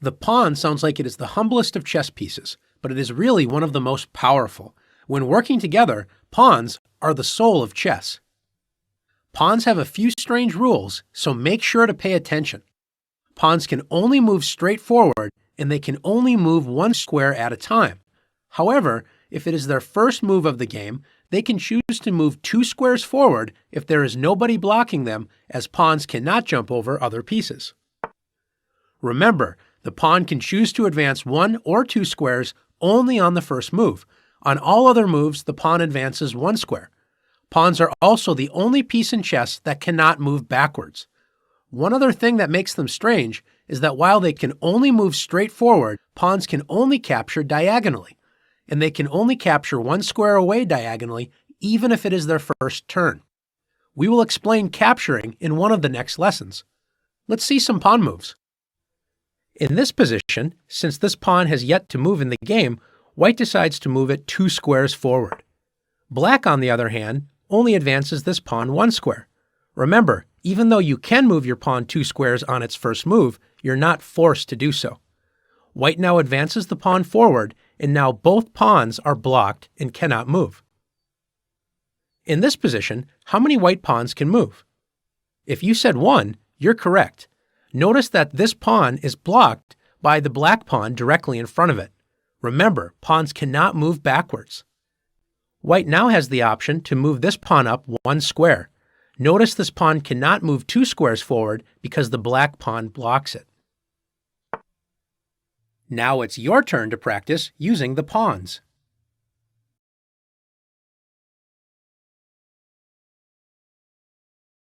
The pawn sounds like it is the humblest of chess pieces, but it is really one of the most powerful. When working together, pawns are the soul of chess. Pawns have a few strange rules, so make sure to pay attention. Pawns can only move straight forward, and they can only move one square at a time. However, if it is their first move of the game, they can choose to move 2 squares forward if there is nobody blocking them, as pawns cannot jump over other pieces. Remember, the pawn can choose to advance 1 or 2 squares only on the first move. On all other moves, the pawn advances 1 square. Pawns are also the only piece in chess that cannot move backwards. One other thing that makes them strange is that while they can only move straight forward, pawns can only capture diagonally, and they can only capture 1 square away diagonally even if it is their first turn. We will explain capturing in one of the next lessons. Let's see some pawn moves. In this position, since this pawn has yet to move in the game, white decides to move it 2 squares forward. Black, on the other hand, only advances this pawn 1 square. Remember, even though you can move your pawn 2 squares on its first move, you're not forced to do so. White now advances the pawn forward, and now both pawns are blocked and cannot move. In this position, how many white pawns can move? If you said 1, you're correct. Notice that this pawn is blocked by the black pawn directly in front of it. Remember, pawns cannot move backwards. White now has the option to move this pawn up 1 square. Notice this pawn cannot move 2 squares forward because the black pawn blocks it. Now it's your turn to practice using the pawns.